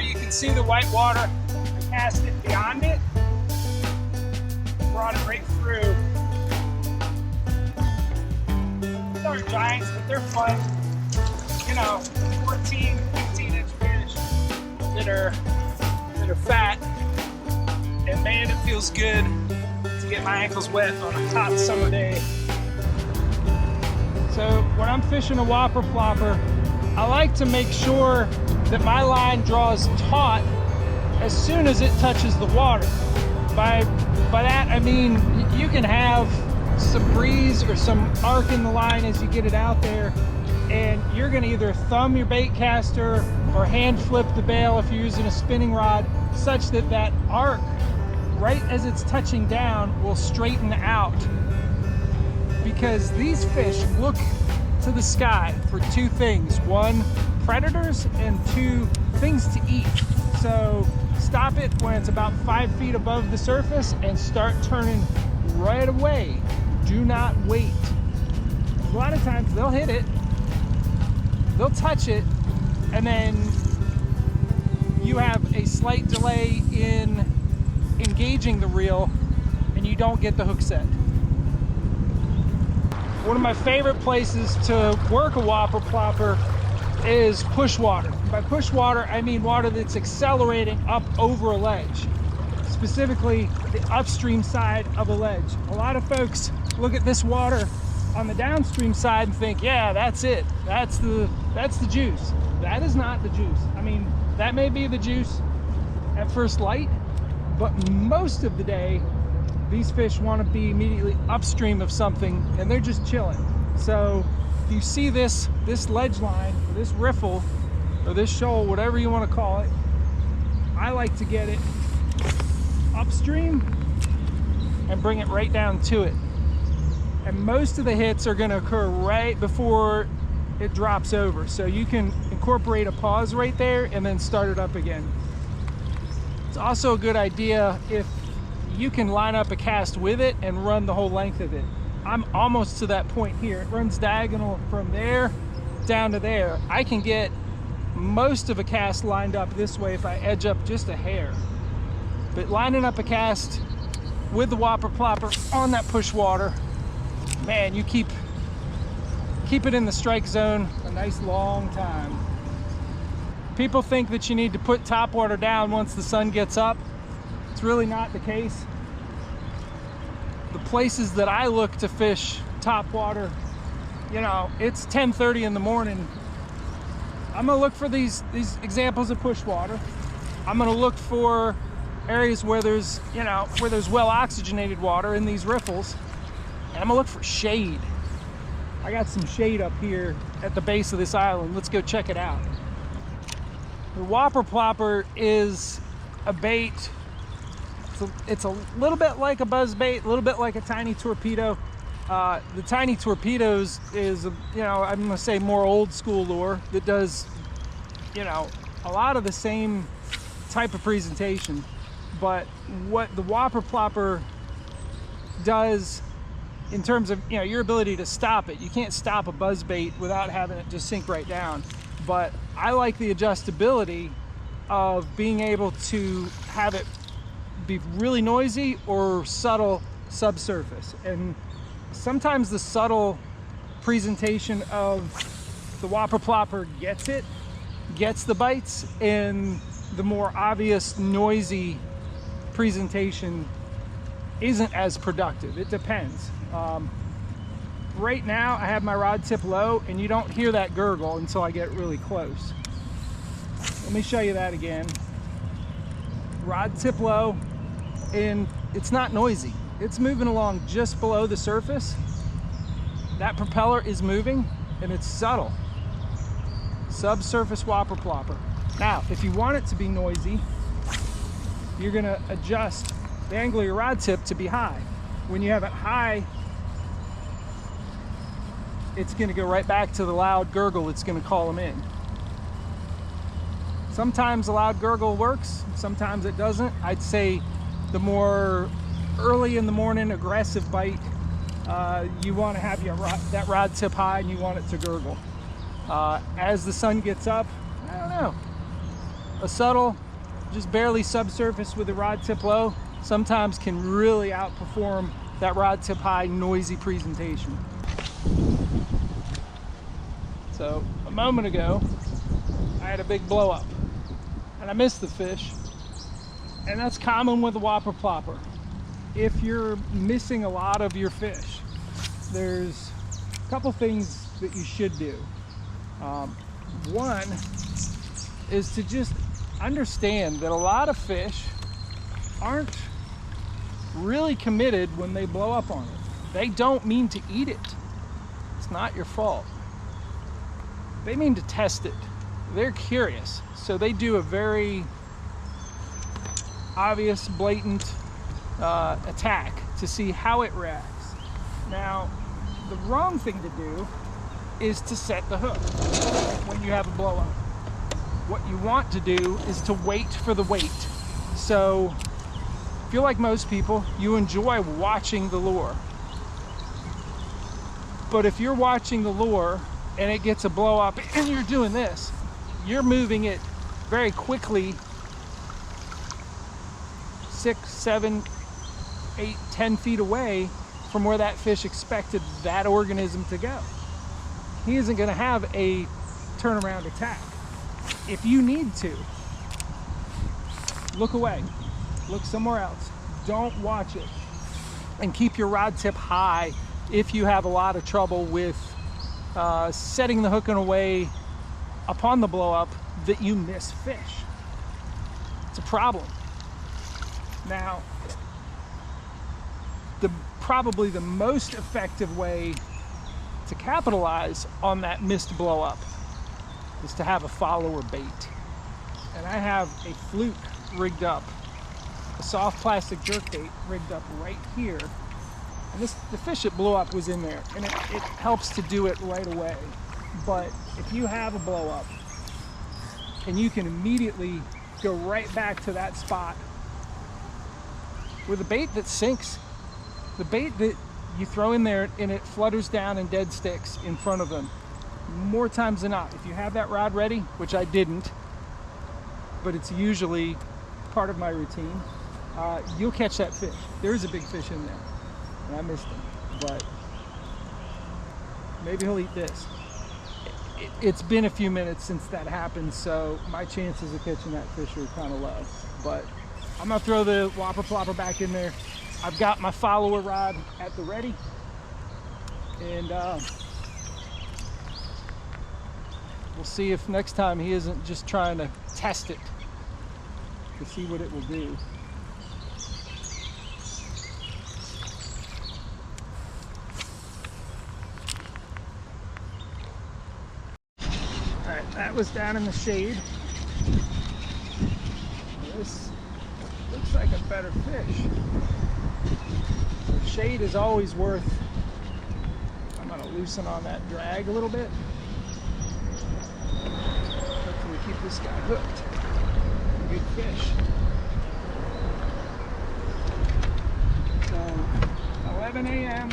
you can see the white water. I cast it beyond it, brought it right through. These aren't giants, but they're fun. You know, 14, 15-inch fish that are fat. And man, it feels good to get my ankles wet on a hot summer day. So when I'm fishing a Whopper Plopper, I like to make sure that my line draws taut as soon as it touches the water. By that I mean you can have some breeze or some arc in the line as you get it out there, and you're going to either thumb your bait caster or hand flip the bail if you're using a spinning rod, such that that arc right as it's touching down will straighten out. Because these fish look to the sky for two things: one, predators, and two, things to eat. So stop it when it's about 5 feet above the surface and start turning right away. Do not wait. A lot of times they'll hit it, they'll touch it, and then you have a slight delay in engaging the reel and you don't get the hook set. One of my favorite places to work a Whopper Plopper is push water. By push water, I mean water that's accelerating up over a ledge, specifically the upstream side of a ledge. A lot of folks look at this water on the downstream side and think, yeah, that's it. That's the juice. That is not the juice. I mean, that may be the juice at first light, but most of the day, these fish want to be immediately upstream of something and they're just chilling. So if you see this ledge line, or this riffle, or this shoal, whatever you want to call it, I like to get it upstream and bring it right down to it. And most of the hits are going to occur right before it drops over. So you can incorporate a pause right there and then start it up again. It's also a good idea if you can line up a cast with it and run the whole length of it. I'm almost to that point here. It runs diagonal from there down to there. I can get most of a cast lined up this way if I edge up just a hair. But lining up a cast with the Whopper Plopper on that push water, man, you keep it in the strike zone a nice long time. People think that you need to put topwater down once the sun gets up. It's really not the case. The places that I look to fish topwater, you know, it's 10:30 in the morning. I'm gonna look for these examples of push water. I'm gonna look for areas where there's, you know, where there's well oxygenated water in these riffles. And I'm gonna look for shade. I got some shade up here at the base of this island. Let's go check it out. The Whopper Plopper is a bait. It's a little bit like a buzz bait, a little bit like a tiny torpedo. The tiny torpedoes is, you know, I'm gonna say more old school lure that does, you know, a lot of the same type of presentation. But what the Whopper Plopper does in terms of, you know, your ability to stop it, you can't stop a buzz bait without having it just sink right down. But I like the adjustability of being able to have it be really noisy or subtle subsurface. And sometimes the subtle presentation of the Whopper Plopper gets the bites, and the more obvious noisy presentation isn't as productive. It depends. Right now I have my rod tip low and you don't hear that gurgle until I get really close. Let me show you that again. Rod tip low, and it's not noisy. It's moving along just below the surface. That propeller is moving and it's subtle. Subsurface Whopper Plopper. Now, if you want it to be noisy, you're gonna adjust the angle of your rod tip to be high. When you have it high, it's gonna go right back to the loud gurgle. It's gonna call them in. Sometimes a loud gurgle works, sometimes it doesn't. I'd say the more early in the morning aggressive bite, you want to have that rod tip high and you want it to gurgle. As the sun gets up, I don't know. a subtle, just barely subsurface with the rod tip low, sometimes can really outperform that rod tip high noisy presentation. So a moment ago, I had a big blow up and I missed the fish. And that's common with the Whopper Plopper. If you're missing a lot of your fish, there's a couple things that you should do. One is to just understand that a lot of fish aren't really committed when they blow up on it. They don't mean to eat it. It's not your fault. They mean to test it. They're curious, so they do a very obvious, blatant attack to see how it reacts. Now, the wrong thing to do is to set the hook when you have a blow up. What you want to do is to wait for the weight. So, if you're like most people, you enjoy watching the lure. But if you're watching the lure and it gets a blow up and you're doing this, you're moving it very quickly 6, 7, 8, 10 feet away from where that fish expected that organism to go. He isn't going to have a turnaround attack. If you need to, look away, look somewhere else. Don't watch it, and keep your rod tip high if you have a lot of trouble with setting the hook in a way upon the blow up that you miss fish. It's a problem. Now, probably the most effective way to capitalize on that missed blow up is to have a follower bait. And I have a fluke rigged up, a soft plastic jerk bait rigged up right here. And the fish that blew up was in there, and it helps to do it right away. But if you have a blow up and you can immediately go right back to that spot with a bait that sinks, the bait that you throw in there and it flutters down and dead sticks in front of them, more times than not, if you have that rod ready, which I didn't, but it's usually part of my routine, you'll catch that fish. There is a big fish in there, and I missed him, but maybe he'll eat this. It's been a few minutes since that happened, so my chances of catching that fish are kind of low, but I'm gonna throw the Whopper Plopper back in there. I've got my follower rod at the ready, and we'll see if next time he isn't just trying to test it to see what it will do. All right, that was down in the shade. This looks like a better fish. Shade is always worth. I'm going to loosen on that drag a little bit. Hopefully keep this guy hooked. Good fish. So 11 a.m.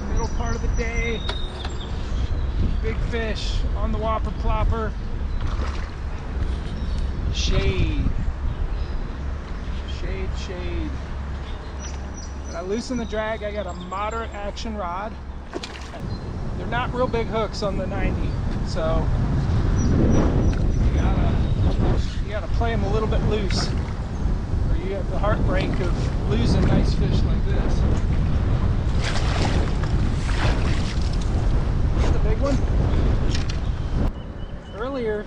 middle part of the day. Big fish on the Whopper Plopper. Shade. Shade, shade. When I loosen the drag, I got a moderate action rod. They're not real big hooks on the 90, so you gotta play them a little bit loose, or you have the heartbreak of losing nice fish like this. This is the big one. Earlier,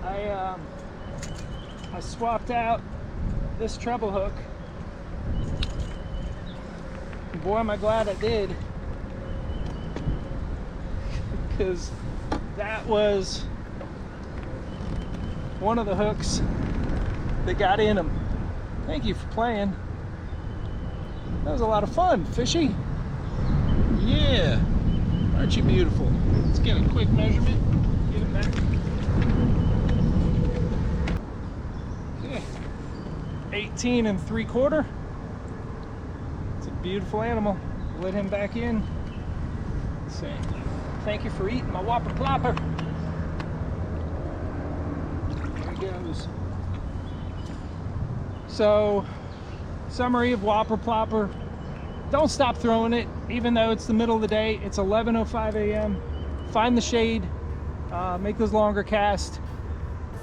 I swapped out this treble hook. Boy, am I glad I did, because that was one of the hooks that got in them. Thank you for playing. That was a lot of fun, fishy. Yeah, aren't you beautiful? Let's get a quick measurement. Get him back. Okay, 18 3/4. Beautiful animal. Let him back in. Say thank you for eating my Whopper Plopper. goes. So, summary of Whopper Plopper. Don't stop throwing it, even though it's the middle of the day. It's 11:05 a.m. Find the shade, make those longer casts.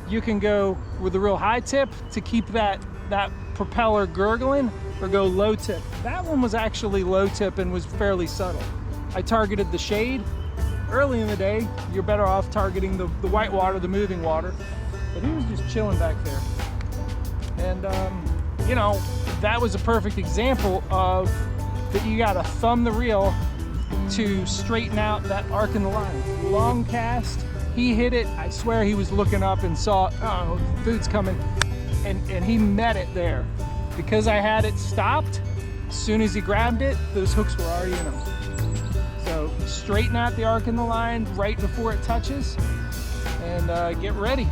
You can go with a real high tip to keep that propeller gurgling, or go low tip. That one was actually low tip and was fairly subtle. I targeted the shade. Early in the day, you're better off targeting the white water, the moving water. But he was just chilling back there. And, you know, that was a perfect example of that you gotta thumb the reel to straighten out that arc in the line. Long cast, he hit it. I swear he was looking up and saw, oh, food's coming. And he met it there. Because I had it stopped, as soon as he grabbed it, those hooks were already in him. So straighten out the arc in the line right before it touches, and get ready.